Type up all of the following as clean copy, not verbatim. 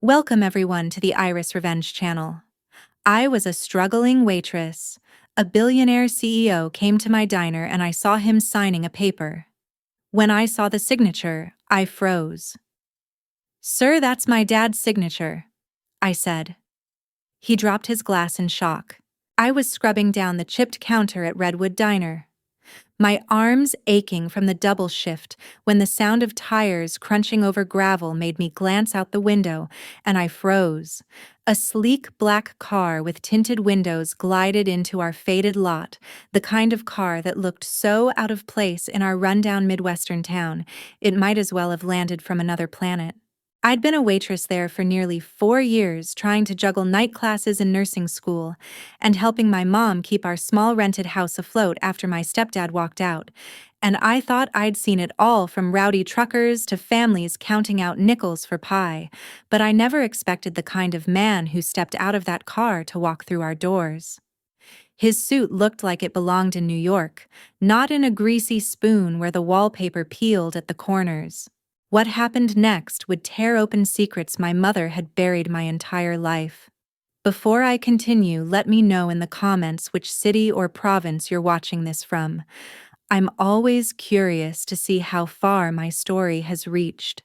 Welcome everyone to the Iris Revenge channel. I was a struggling waitress. A billionaire CEO came to my diner and I saw him signing a paper. When I saw the signature, I froze. "Sir, that's my dad's signature," I said. He dropped his glass in shock. I was scrubbing down the chipped counter at Redwood Diner, my arms aching from the double shift when the sound of tires crunching over gravel made me glance out the window, and I froze. A sleek black car with tinted windows glided into our faded lot, the kind of car that looked so out of place in our rundown Midwestern town, it might as well have landed from another planet. I'd been a waitress there for nearly 4 years, trying to juggle night classes and nursing school, and helping my mom keep our small rented house afloat after my stepdad walked out. And I thought I'd seen it all, from rowdy truckers to families counting out nickels for pie, but I never expected the kind of man who stepped out of that car to walk through our doors. His suit looked like it belonged in New York, not in a greasy spoon where the wallpaper peeled at the corners. What happened next would tear open secrets my mother had buried my entire life. Before I continue, let me know in the comments which city or province you're watching this from. I'm always curious to see how far my story has reached.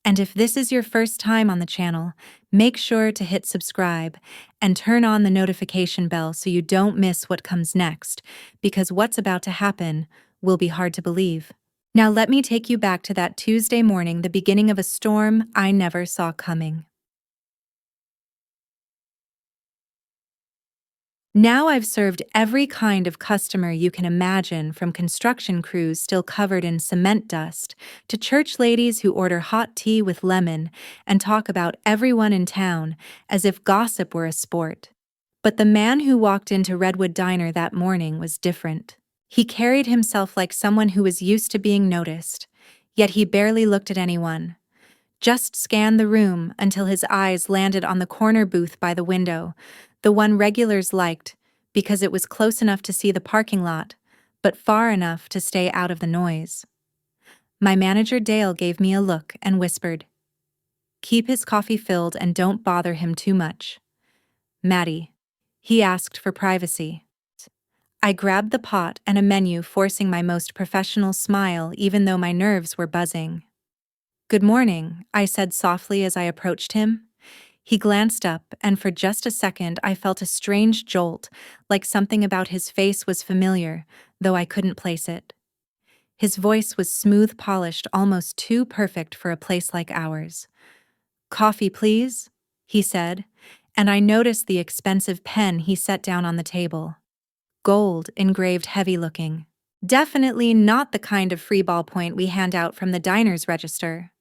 And if this is your first time on the channel, make sure to hit subscribe and turn on the notification bell so you don't miss what comes next, because what's about to happen will be hard to believe. Now let me take you back to that Tuesday morning, the beginning of a storm I never saw coming. Now I've served every kind of customer you can imagine, from construction crews still covered in cement dust to church ladies who order hot tea with lemon and talk about everyone in town as if gossip were a sport. But the man who walked into Redwood Diner that morning was different. He carried himself like someone who was used to being noticed, yet he barely looked at anyone. Just scanned the room until his eyes landed on the corner booth by the window, the one regulars liked because it was close enough to see the parking lot, but far enough to stay out of the noise. My manager Dale gave me a look and whispered, "Keep his coffee filled and don't bother him too much." "Maddie." He asked for privacy. I grabbed the pot and a menu, forcing my most professional smile even though my nerves were buzzing. "Good morning," I said softly as I approached him. He glanced up, and for just a second I felt a strange jolt, like something about his face was familiar, though I couldn't place it. His voice was smooth, polished, almost too perfect for a place like ours. "Coffee, please," he said, and I noticed the expensive pen he set down on the table. Gold, engraved, heavy-looking. Definitely not the kind of free ballpoint we hand out from the diner's register.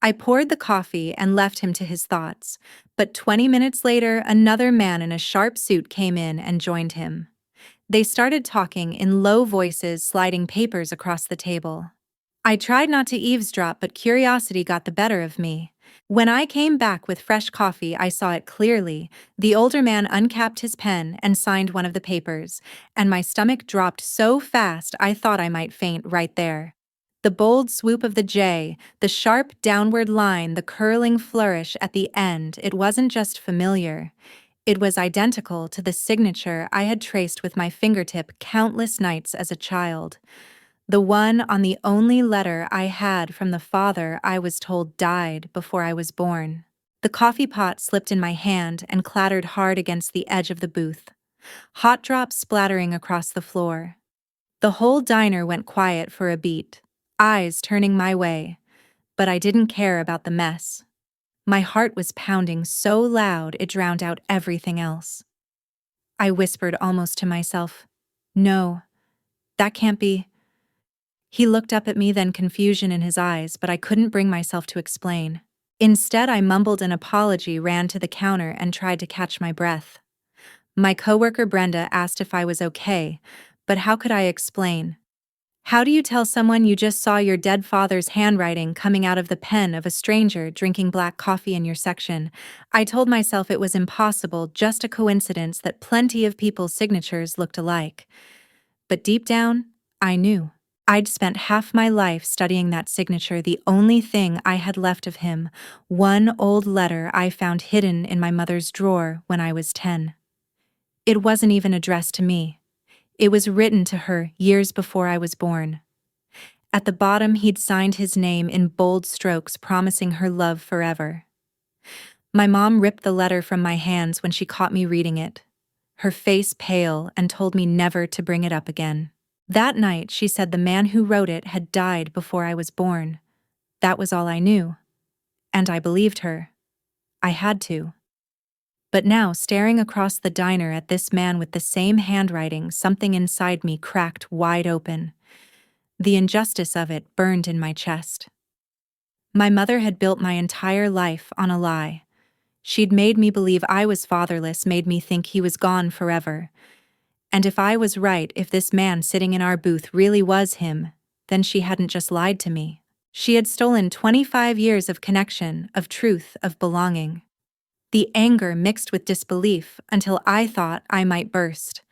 I poured the coffee and left him to his thoughts, but 20 minutes later, another man in a sharp suit came in and joined him. They started talking in low voices, sliding papers across the table. I tried not to eavesdrop, but curiosity got the better of me. When I came back with fresh coffee, I saw it clearly. The older man uncapped his pen and signed one of the papers, and my stomach dropped so fast I thought I might faint right there. The bold swoop of the J, the sharp downward line, the curling flourish at the end, it wasn't just familiar. It was identical to the signature I had traced with my fingertip countless nights as a child. The one on the only letter I had from the father I was told died before I was born. The coffee pot slipped in my hand and clattered hard against the edge of the booth, hot drops splattering across the floor. The whole diner went quiet for a beat, eyes turning my way, but I didn't care about the mess. My heart was pounding so loud it drowned out everything else. I whispered almost to myself, "No, that can't be." He looked up at me, then confusion in his eyes, but I couldn't bring myself to explain. Instead, I mumbled an apology, ran to the counter, and tried to catch my breath. My coworker Brenda asked if I was okay, but how could I explain? How do you tell someone you just saw your dead father's handwriting coming out of the pen of a stranger drinking black coffee in your section? I told myself it was impossible, just a coincidence that plenty of people's signatures looked alike. But deep down, I knew. I'd spent half my life studying that signature, the only thing I had left of him, one old letter I found hidden in my mother's drawer when I was 10. It wasn't even addressed to me. It was written to her years before I was born. At the bottom, he'd signed his name in bold strokes, promising her love forever. My mom ripped the letter from my hands when she caught me reading it, her face pale, and told me never to bring it up again. That night, she said the man who wrote it had died before I was born. That was all I knew. And I believed her. I had to. But now, staring across the diner at this man with the same handwriting, something inside me cracked wide open. The injustice of it burned in my chest. My mother had built my entire life on a lie. She'd made me believe I was fatherless, made me think he was gone forever. And if I was right, if this man sitting in our booth really was him, then she hadn't just lied to me. She had stolen 25 years of connection, of truth, of belonging. The anger mixed with disbelief until I thought I might burst.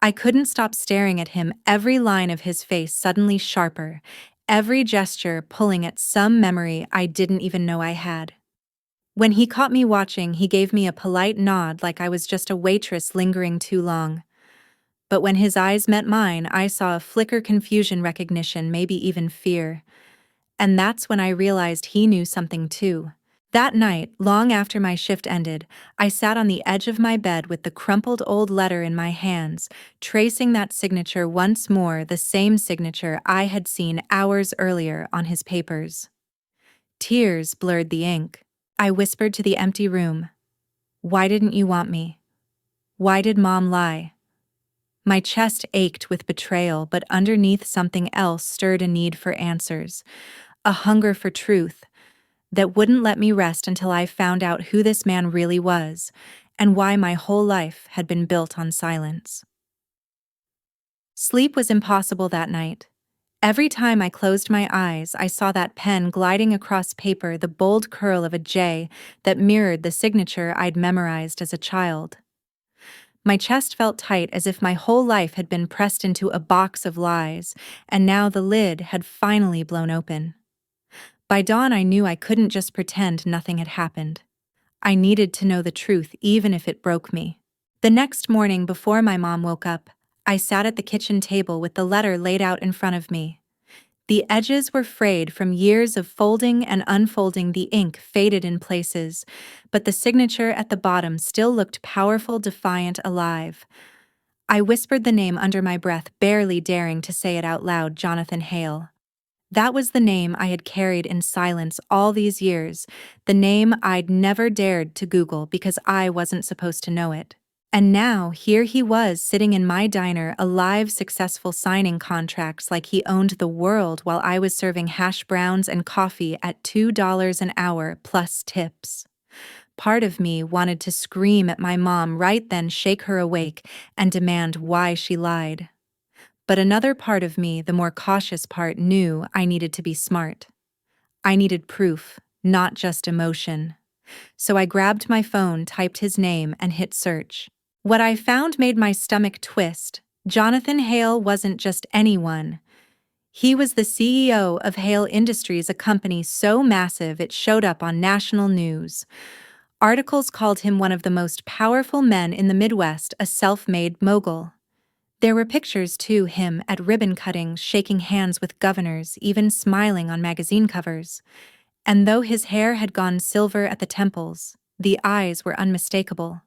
I couldn't stop staring at him, every line of his face suddenly sharper, every gesture pulling at some memory I didn't even know I had. When he caught me watching, he gave me a polite nod like I was just a waitress lingering too long. But when his eyes met mine, I saw a flicker, confusion, recognition, maybe even fear. And that's when I realized he knew something too. That night, long after my shift ended, I sat on the edge of my bed with the crumpled old letter in my hands, tracing that signature once more, the same signature I had seen hours earlier on his papers. Tears blurred the ink. I whispered to the empty room, "Why didn't you want me? Why did Mom lie?" My chest ached with betrayal, but underneath something else stirred a need for answers, a hunger for truth that wouldn't let me rest until I found out who this man really was and why my whole life had been built on silence. Sleep was impossible that night. Every time I closed my eyes, I saw that pen gliding across paper, the bold curl of a J that mirrored the signature I'd memorized as a child. My chest felt tight, as if my whole life had been pressed into a box of lies, and now the lid had finally blown open. By dawn, I knew I couldn't just pretend nothing had happened. I needed to know the truth, even if it broke me. The next morning, before my mom woke up, I sat at the kitchen table with the letter laid out in front of me. The edges were frayed from years of folding and unfolding, the ink faded in places, but the signature at the bottom still looked powerful, defiant, alive. I whispered the name under my breath, barely daring to say it out loud: Jonathan Hale. That was the name I had carried in silence all these years, the name I'd never dared to Google because I wasn't supposed to know it. And now, here he was, sitting in my diner, alive, successful, signing contracts like he owned the world, while I was serving hash browns and coffee at $2 an hour plus tips. Part of me wanted to scream at my mom right then, shake her awake, and demand why she lied. But another part of me, the more cautious part, knew I needed to be smart. I needed proof, not just emotion. So I grabbed my phone, typed his name, and hit search. What I found made my stomach twist. Jonathan Hale wasn't just anyone. He was the CEO of Hale Industries, a company so massive it showed up on national news. Articles called him one of the most powerful men in the Midwest, a self-made mogul. There were pictures, too, him at ribbon cuttings, shaking hands with governors, even smiling on magazine covers. And though his hair had gone silver at the temples, the eyes were unmistakable.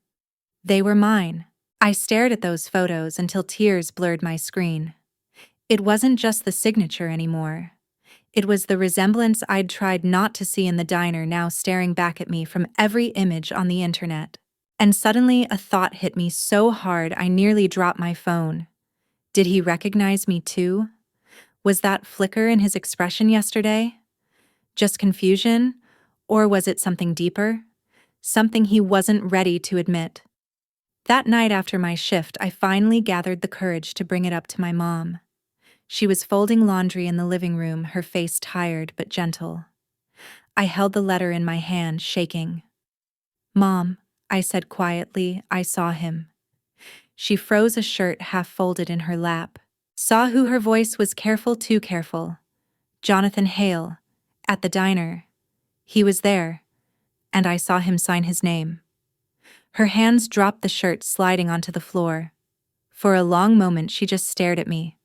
They were mine. I stared at those photos until tears blurred my screen. It wasn't just the signature anymore. It was the resemblance I'd tried not to see in the diner, now staring back at me from every image on the internet. And suddenly a thought hit me so hard I nearly dropped my phone. Did he recognize me too? Was that flicker in his expression yesterday just confusion? Or was it something deeper? Something he wasn't ready to admit. That night after my shift, I finally gathered the courage to bring it up to my mom. She was folding laundry in the living room, her face tired but gentle. I held the letter in my hand, shaking. "Mom," I said quietly, "I saw him." She froze, a shirt half folded in her lap. Saw who her voice was careful, too careful. Jonathan Hale. At the diner. He was there. And I saw him sign his name. Her hands dropped, the shirt sliding onto the floor. For a long moment she just stared at me.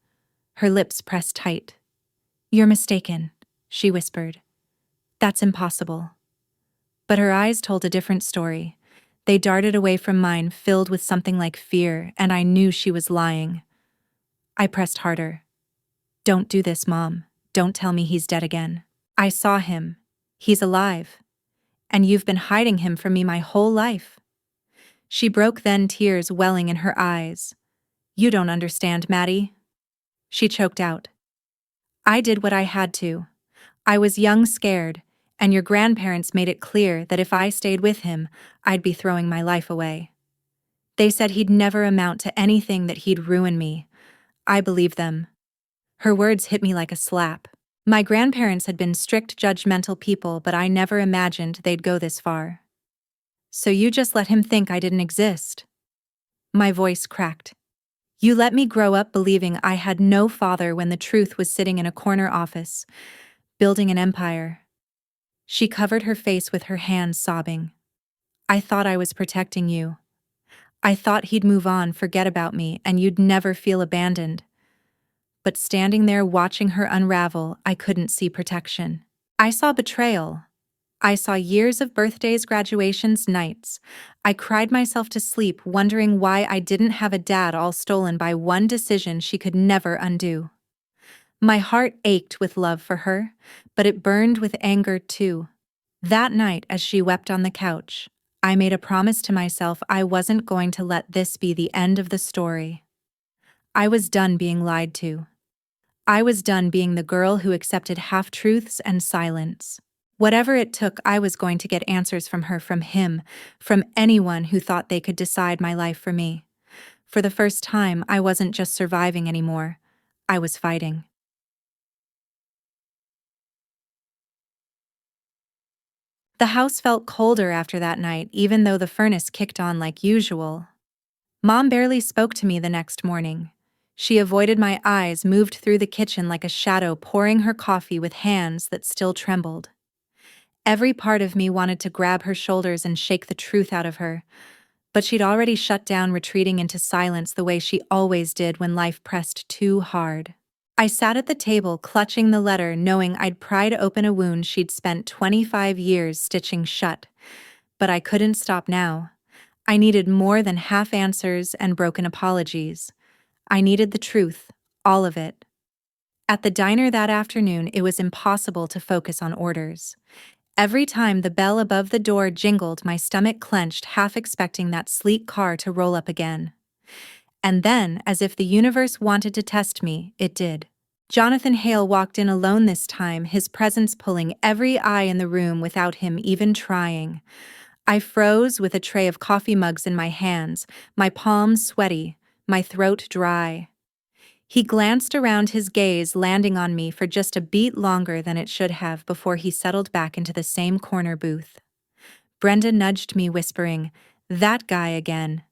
Her lips pressed tight. "You're mistaken," she whispered. "That's impossible." But her eyes told a different story. They darted away from mine, filled with something like fear, and I knew she was lying. I pressed harder. "Don't do this, Mom. Don't tell me he's dead again. I saw him. He's alive. And you've been hiding him from me my whole life." She broke then, tears welling in her eyes. "You don't understand, Maddie," she choked out. "I did what I had to. I was young, scared, and your grandparents made it clear that if I stayed with him, I'd be throwing my life away. They said he'd never amount to anything, that he'd ruin me. I believed them." Her words hit me like a slap. My grandparents had been strict, judgmental people, but I never imagined they'd go this far. "So you just let him think I didn't exist?" My voice cracked. "You let me grow up believing I had no father when the truth was sitting in a corner office, building an empire." She covered her face with her hands, sobbing. "I thought I was protecting you. I thought he'd move on, forget about me, and you'd never feel abandoned." But standing there watching her unravel, I couldn't see protection. I saw betrayal. I saw years of birthdays, graduations, nights. I cried myself to sleep, wondering why I didn't have a dad, all stolen by one decision she could never undo. My heart ached with love for her, but it burned with anger too. That night, as she wept on the couch, I made a promise to myself I wasn't going to let this be the end of the story. I was done being lied to. I was done being the girl who accepted half-truths and silence. Whatever it took, I was going to get answers from her, from him, from anyone who thought they could decide my life for me. For the first time, I wasn't just surviving anymore. I was fighting. The house felt colder after that night, even though the furnace kicked on like usual. Mom barely spoke to me the next morning. She avoided my eyes, moved through the kitchen like a shadow, pouring her coffee with hands that still trembled. Every part of me wanted to grab her shoulders and shake the truth out of her, but she'd already shut down, retreating into silence the way she always did when life pressed too hard. I sat at the table, clutching the letter, knowing I'd pried open a wound she'd spent 25 years stitching shut. But I couldn't stop now. I needed more than half answers and broken apologies. I needed the truth, all of it. At the diner that afternoon, it was impossible to focus on orders. Every time the bell above the door jingled, my stomach clenched, half expecting that sleek car to roll up again. And then, as if the universe wanted to test me, it did. Jonathan Hale walked in alone this time, his presence pulling every eye in the room without him even trying. I froze with a tray of coffee mugs in my hands, my palms sweaty, my throat dry. He glanced around, his gaze landing on me for just a beat longer than it should have before he settled back into the same corner booth. Brenda nudged me, whispering, "That guy again.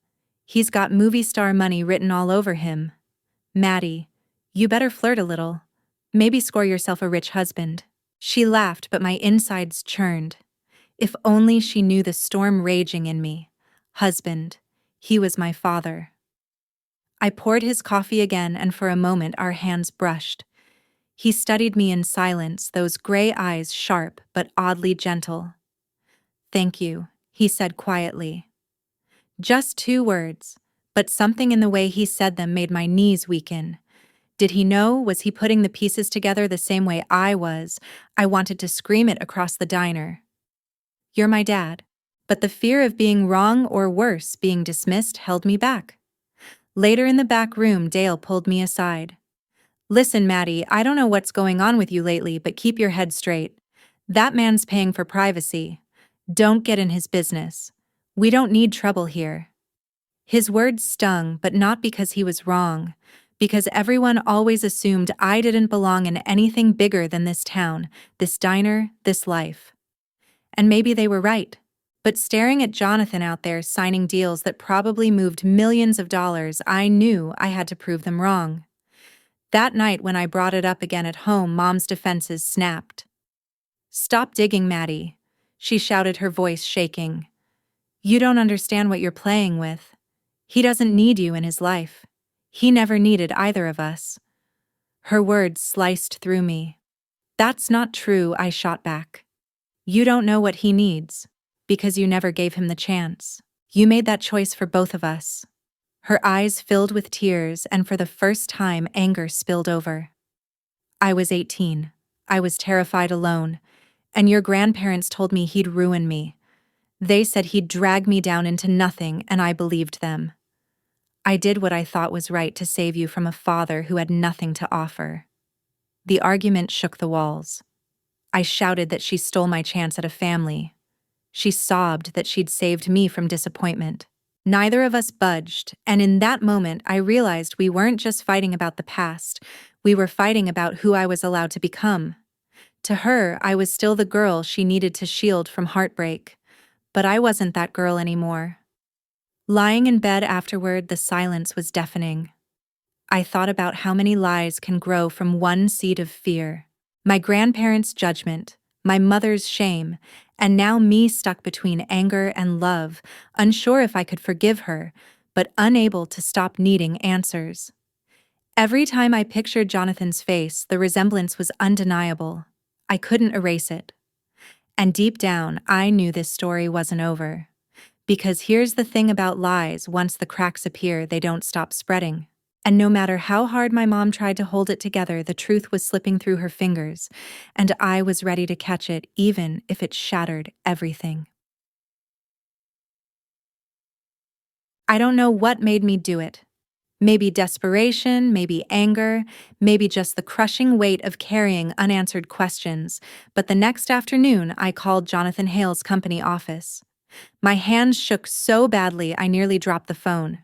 He's got movie star money written all over him. Maddie, you better flirt a little. Maybe score yourself a rich husband." She laughed, but my insides churned. If only she knew the storm raging in me. Husband. He was my father. I poured his coffee again, and for a moment our hands brushed. He studied me in silence, those gray eyes sharp but oddly gentle. "Thank you," he said quietly. Just 2 words, but something in the way he said them made my knees weaken. Did he know? Was he putting the pieces together the same way I was? I wanted to scream it across the diner. "You're my dad." But the fear of being wrong, or worse, being dismissed, held me back. Later in the back room, Dale pulled me aside. "Listen, Maddie, I don't know what's going on with you lately, but keep your head straight. That man's paying for privacy. Don't get in his business. We don't need trouble here." His words stung, but not because he was wrong, because everyone always assumed I didn't belong in anything bigger than this town, this diner, this life. And maybe they were right. But staring at Jonathan out there signing deals that probably moved millions of dollars, I knew I had to prove them wrong. That night when I brought it up again at home, Mom's defenses snapped. "Stop digging, Maddie," she shouted, her voice shaking. "You don't understand what you're playing with. He doesn't need you in his life. He never needed either of us." Her words sliced through me. "That's not true," I shot back. "You don't know what he needs, because you never gave him the chance. You made that choice for both of us." Her eyes filled with tears, and for the first time, anger spilled over. "I was 18. I was terrified alone, and your grandparents told me he'd ruin me. They said he'd drag me down into nothing, and I believed them. I did what I thought was right to save you from a father who had nothing to offer." The argument shook the walls. I shouted that she stole my chance at a family. She sobbed that she'd saved me from disappointment. Neither of us budged, and in that moment I realized we weren't just fighting about the past, we were fighting about who I was allowed to become. To her, I was still the girl she needed to shield from heartbreak, but I wasn't that girl anymore. Lying in bed afterward, the silence was deafening. I thought about how many lies can grow from one seed of fear. My grandparents' judgment, my mother's shame, and now me stuck between anger and love, unsure if I could forgive her, but unable to stop needing answers. Every time I pictured Jonathan's face, the resemblance was undeniable. I couldn't erase it. And deep down, I knew this story wasn't over. Because here's the thing about lies: once the cracks appear, they don't stop spreading. And no matter how hard my mom tried to hold it together, the truth was slipping through her fingers, and I was ready to catch it, even if it shattered everything. I don't know what made me do it. Maybe desperation, maybe anger, maybe just the crushing weight of carrying unanswered questions, but the next afternoon I called Jonathan Hale's company office. My hands shook so badly I nearly dropped the phone.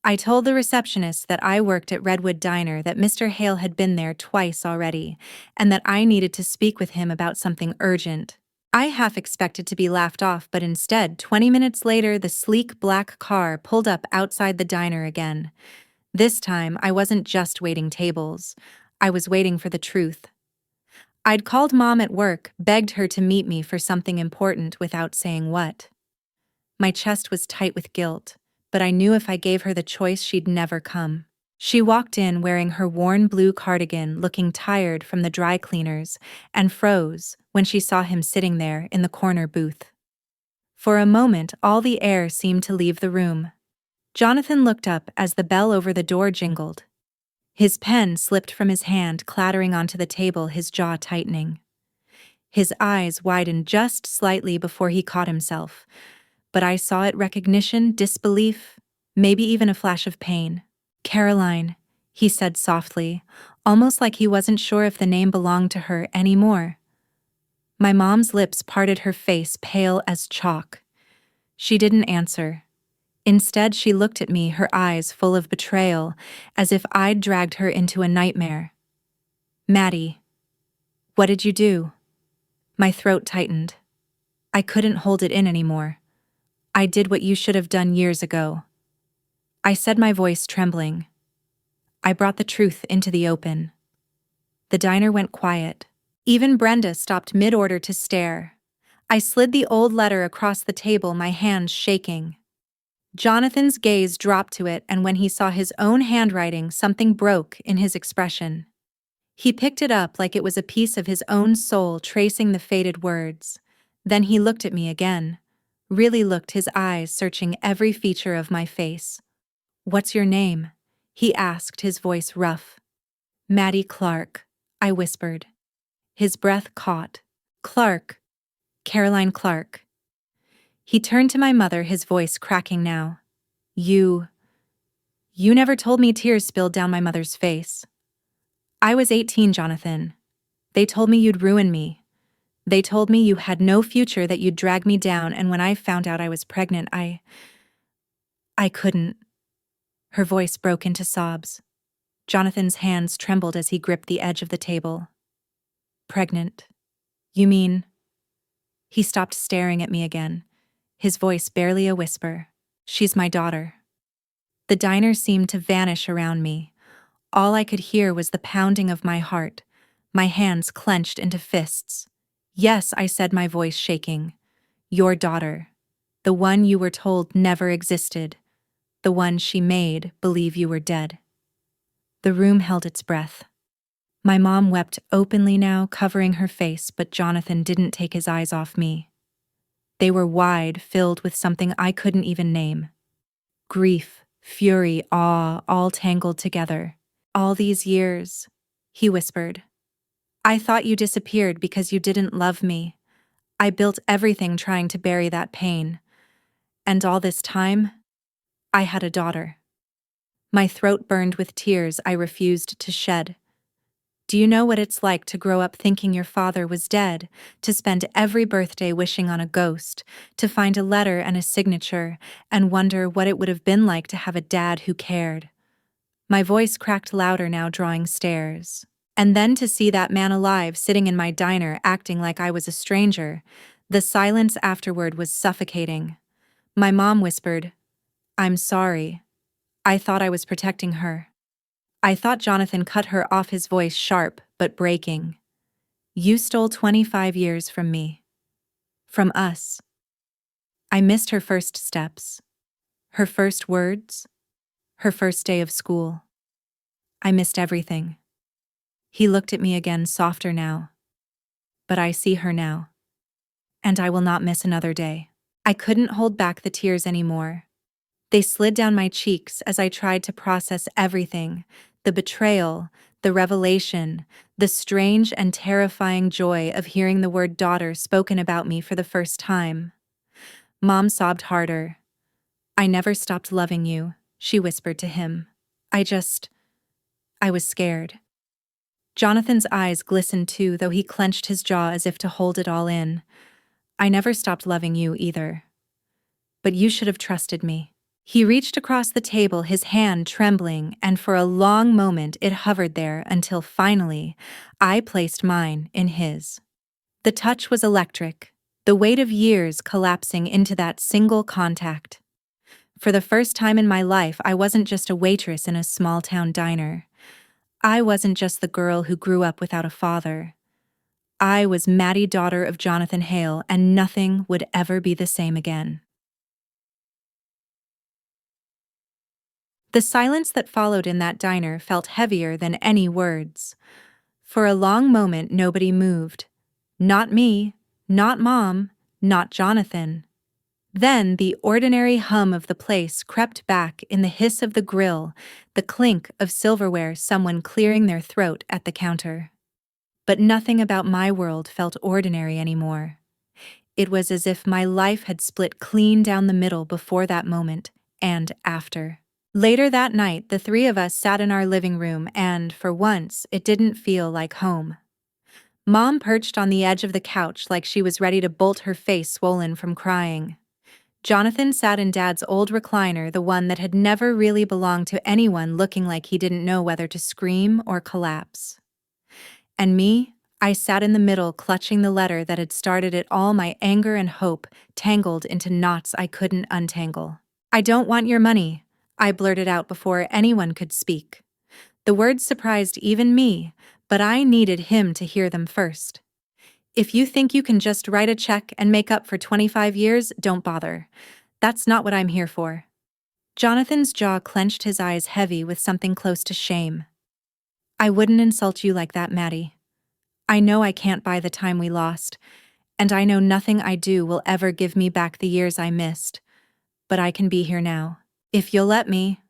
I told the receptionist that I worked at Redwood Diner, that Mr. Hale had been there twice already, and that I needed to speak with him about something urgent. I half expected to be laughed off, but instead, 20 minutes later, the sleek black car pulled up outside the diner again. This time, I wasn't just waiting tables. I was waiting for the truth. I'd called Mom at work, begged her to meet me for something important without saying what. My chest was tight with guilt, but I knew if I gave her the choice, she'd never come. She walked in wearing her worn blue cardigan, looking tired from the dry cleaners, and froze when she saw him sitting there in the corner booth. For a moment, all the air seemed to leave the room. Jonathan looked up as the bell over the door jingled. His pen slipped from his hand, clattering onto the table, his jaw tightening. His eyes widened just slightly before he caught himself, but I saw it: recognition, disbelief, maybe even a flash of pain. "Caroline," he said softly, almost like he wasn't sure if the name belonged to her anymore. My mom's lips parted, her face pale as chalk. She didn't answer. Instead, she looked at me, her eyes full of betrayal, as if I'd dragged her into a nightmare. "Maddie, what did you do?" My throat tightened. I couldn't hold it in anymore. "I did what you should have done years ago," I said, my voice trembling. "I brought the truth into the open." The diner went quiet. Even Brenda stopped mid-order to stare. I slid the old letter across the table, my hands shaking. Jonathan's gaze dropped to it, and when he saw his own handwriting, something broke in his expression. He picked it up like it was a piece of his own soul, tracing the faded words. Then he looked at me again. Really looked, his eyes searching every feature of my face. "What's your name?" he asked, his voice rough. "Maddie Clark," I whispered. His breath caught. "Clark. Caroline Clark." He turned to my mother, his voice cracking now. You never told me." Tears spilled down my mother's face. "I was 18, Jonathan. They told me you'd ruin me. They told me you had no future, that you'd drag me down, and when I found out I was pregnant, I couldn't." Her voice broke into sobs. Jonathan's hands trembled as he gripped the edge of the table. "Pregnant? You mean?" He stopped, staring at me again, his voice barely a whisper. "She's my daughter." The diner seemed to vanish around me. All I could hear was the pounding of my heart, my hands clenched into fists. Yes, I said, my voice shaking. Your daughter. The one you were told never existed. The one she made believe you were dead. The room held its breath. My mom wept openly now, covering her face, but Jonathan didn't take his eyes off me. They were wide, filled with something I couldn't even name. Grief, fury, awe, all tangled together. All these years, he whispered. I thought you disappeared because you didn't love me. I built everything trying to bury that pain. And all this time, I had a daughter. My throat burned with tears I refused to shed. Do you know what it's like to grow up thinking your father was dead, to spend every birthday wishing on a ghost, to find a letter and a signature, and wonder what it would have been like to have a dad who cared? My voice cracked louder now, drawing stares. And then to see that man alive sitting in my diner acting like I was a stranger. The silence afterward was suffocating. My mom whispered, I'm sorry. I thought I was protecting her. I thought Jonathan cut her off, his voice sharp but breaking. You stole 25 years from me. From us. I missed her first steps. Her first words. Her first day of school. I missed everything. He looked at me again, softer now. But I see her now. And I will not miss another day. I couldn't hold back the tears anymore. They slid down my cheeks as I tried to process everything, the betrayal, the revelation, the strange and terrifying joy of hearing the word daughter spoken about me for the first time. Mom sobbed harder. I never stopped loving you, she whispered to him. I was scared. Jonathan's eyes glistened too, though he clenched his jaw as if to hold it all in. I never stopped loving you either. But you should have trusted me. He reached across the table, his hand trembling, and for a long moment it hovered there until finally I placed mine in his. The touch was electric, the weight of years collapsing into that single contact. For the first time in my life, I wasn't just a waitress in a small-town diner. I wasn't just the girl who grew up without a father. I was Maddie, daughter of Jonathan Hale, and nothing would ever be the same again. The silence that followed in that diner felt heavier than any words. For a long moment, nobody moved. Not me, not Mom, not Jonathan. Then the ordinary hum of the place crept back in the hiss of the grill, the clink of silverware, someone clearing their throat at the counter. But nothing about my world felt ordinary anymore. It was as if my life had split clean down the middle before that moment and after. Later that night, the three of us sat in our living room and, for once, it didn't feel like home. Mom perched on the edge of the couch like she was ready to bolt, her face swollen from crying. Jonathan sat in Dad's old recliner, the one that had never really belonged to anyone, looking like he didn't know whether to scream or collapse. And me, I sat in the middle, clutching the letter that had started it all, my anger and hope tangled into knots I couldn't untangle. I don't want your money, I blurted out before anyone could speak. The words surprised even me, but I needed him to hear them first. If you think you can just write a check and make up for 25 years, don't bother. That's not what I'm here for. Jonathan's jaw clenched, his eyes heavy with something close to shame. I wouldn't insult you like that, Maddie. I know I can't buy the time we lost, and I know nothing I do will ever give me back the years I missed. But I can be here now. If you'll let me.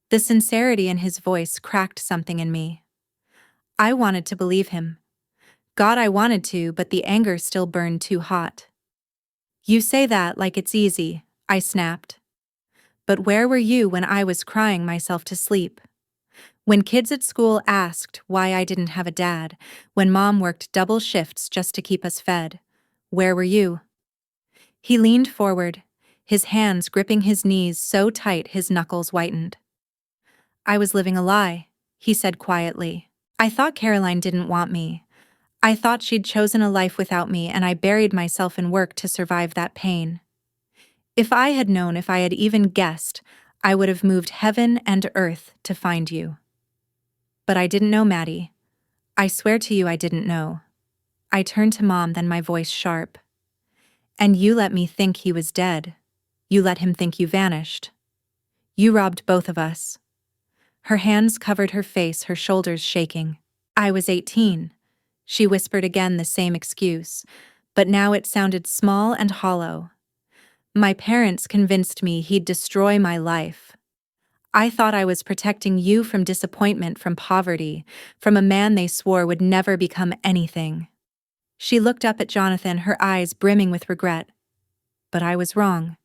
The sincerity in his voice cracked something in me. I wanted to believe him. God, I wanted to, but the anger still burned too hot. You say that like it's easy, I snapped. But where were you when I was crying myself to sleep? When kids at school asked why I didn't have a dad, when Mom worked double shifts just to keep us fed, where were you? He leaned forward, his hands gripping his knees so tight his knuckles whitened. I was living a lie, he said quietly. I thought Caroline didn't want me. I thought she'd chosen a life without me, and I buried myself in work to survive that pain. If I had known, if I had even guessed, I would have moved heaven and earth to find you. But I didn't know, Maddie. I swear to you I didn't know. I turned to Mom, then my voice sharp. And you let me think he was dead. You let him think you vanished. You robbed both of us. Her hands covered her face, her shoulders shaking. I was 18. She whispered again the same excuse, but now it sounded small and hollow. My parents convinced me he'd destroy my life. I thought I was protecting you from disappointment, from poverty, from a man they swore would never become anything. She looked up at Jonathan, her eyes brimming with regret. But I was wrong.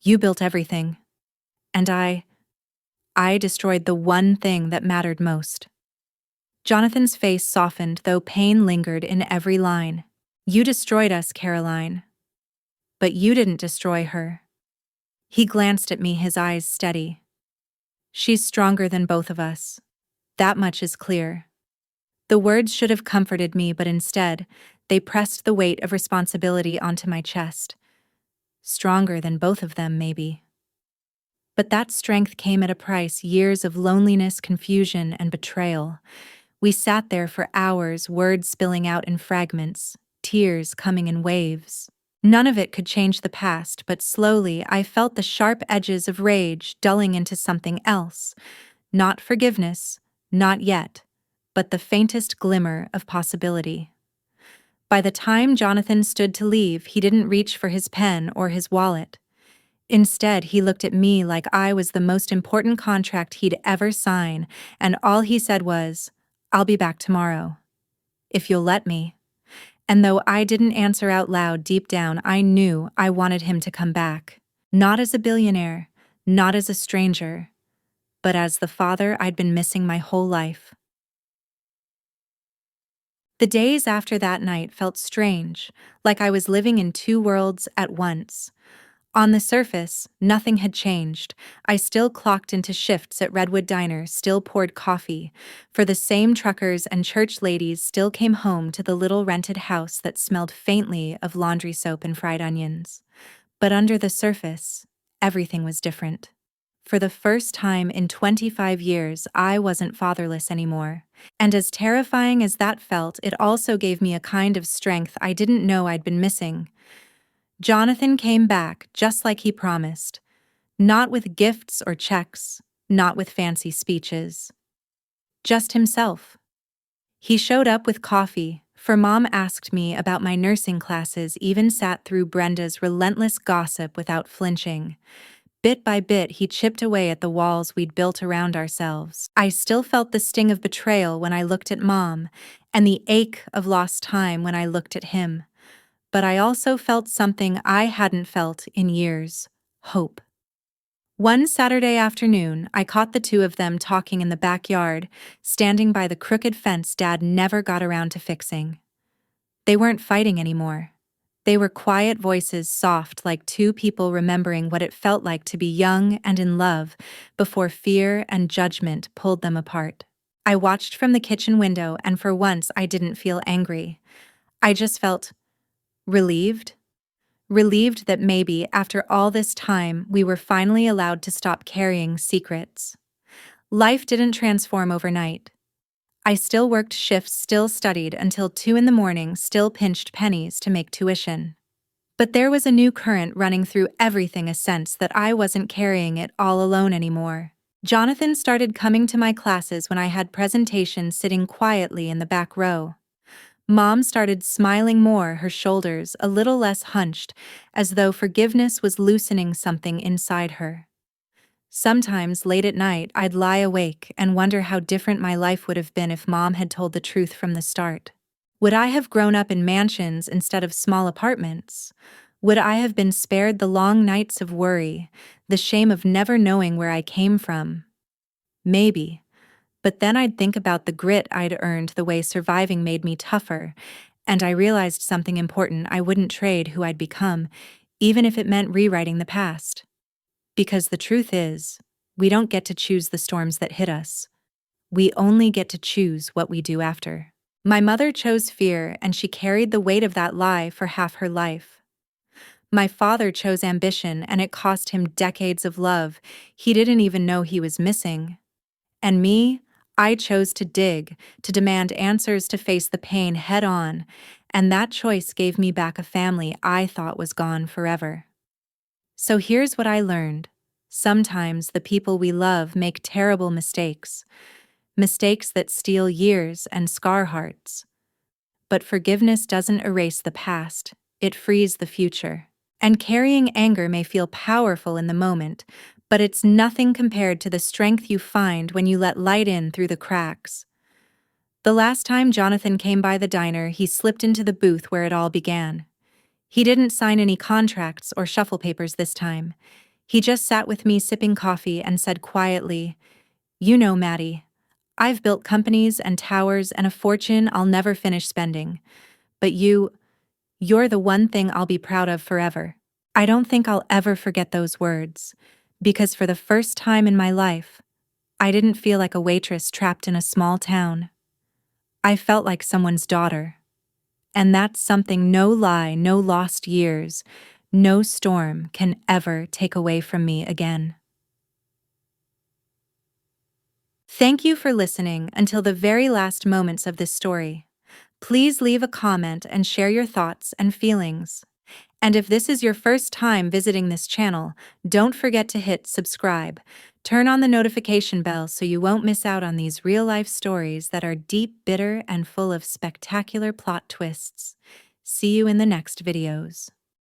You built everything. And I destroyed the one thing that mattered most. Jonathan's face softened, though pain lingered in every line. You destroyed us, Caroline. But you didn't destroy her. He glanced at me, his eyes steady. She's stronger than both of us. That much is clear. The words should have comforted me, but instead, they pressed the weight of responsibility onto my chest. Stronger than both of them, maybe. But that strength came at a price: years of loneliness, confusion, and betrayal. We sat there for hours, words spilling out in fragments, tears coming in waves. None of it could change the past, but slowly I felt the sharp edges of rage dulling into something else. Not forgiveness, not yet, but the faintest glimmer of possibility. By the time Jonathan stood to leave, he didn't reach for his pen or his wallet. Instead, he looked at me like I was the most important contract he'd ever sign, and all he said was, "I'll be back tomorrow. If you'll let me." And though I didn't answer out loud, deep down I knew I wanted him to come back. Not as a billionaire, not as a stranger, but as the father I'd been missing my whole life. The days after that night felt strange, like I was living in two worlds at once. On the surface, nothing had changed. I still clocked into shifts at Redwood Diner, still poured coffee, for the same truckers, and church ladies still came home to the little rented house that smelled faintly of laundry soap and fried onions. But under the surface, everything was different. For the first time in 25 years, I wasn't fatherless anymore. And as terrifying as that felt, it also gave me a kind of strength I didn't know I'd been missing. Jonathan came back just like he promised. Not with gifts or checks, not with fancy speeches. Just himself. He showed up with coffee, for Mom asked me about my nursing classes, even sat through Brenda's relentless gossip without flinching. Bit by bit, he chipped away at the walls we'd built around ourselves. I still felt the sting of betrayal when I looked at Mom, and the ache of lost time when I looked at him. But I also felt something I hadn't felt in years: hope. One Saturday afternoon, I caught the two of them talking in the backyard, standing by the crooked fence Dad never got around to fixing. They weren't fighting anymore. They were quiet voices, soft, like two people remembering what it felt like to be young and in love before fear and judgment pulled them apart. I watched from the kitchen window, and for once I didn't feel angry. I just felt relieved. Relieved that maybe, after all this time, we were finally allowed to stop carrying secrets. Life didn't transform overnight. I still worked shifts, still studied until 2 in the morning, still pinched pennies to make tuition. But there was a new current running through everything, a sense that I wasn't carrying it all alone anymore. Jonathan started coming to my classes when I had presentations, sitting quietly in the back row. Mom started smiling more, her shoulders a little less hunched, as though forgiveness was loosening something inside her. Sometimes, late at night, I'd lie awake and wonder how different my life would have been if Mom had told the truth from the start. Would I have grown up in mansions instead of small apartments? Would I have been spared the long nights of worry, the shame of never knowing where I came from? Maybe. But then I'd think about the grit I'd earned, the way surviving made me tougher, and I realized something important: I wouldn't trade who I'd become, even if it meant rewriting the past. Because the truth is, we don't get to choose the storms that hit us. We only get to choose what we do after. My mother chose fear, and she carried the weight of that lie for half her life. My father chose ambition, and it cost him decades of love he didn't even know he was missing. And me, I chose to dig, to demand answers, to face the pain head on, and that choice gave me back a family I thought was gone forever. So here's what I learned. Sometimes the people we love make terrible mistakes, mistakes that steal years and scar hearts. But forgiveness doesn't erase the past, it frees the future. And carrying anger may feel powerful in the moment, but it's nothing compared to the strength you find when you let light in through the cracks. The last time Jonathan came by the diner, he slipped into the booth where it all began. He didn't sign any contracts or shuffle papers this time. He just sat with me sipping coffee and said quietly, "You know, Maddie, I've built companies and towers and a fortune I'll never finish spending. But you're the one thing I'll be proud of forever." I don't think I'll ever forget those words, because for the first time in my life, I didn't feel like a waitress trapped in a small town. I felt like someone's daughter. And that's something no lie, no lost years, no storm can ever take away from me again. Thank you for listening until the very last moments of this story. Please leave a comment and share your thoughts and feelings. And if this is your first time visiting this channel, don't forget to hit subscribe. Turn on the notification bell so you won't miss out on these real-life stories that are deep, bitter, and full of spectacular plot twists. See you in the next videos.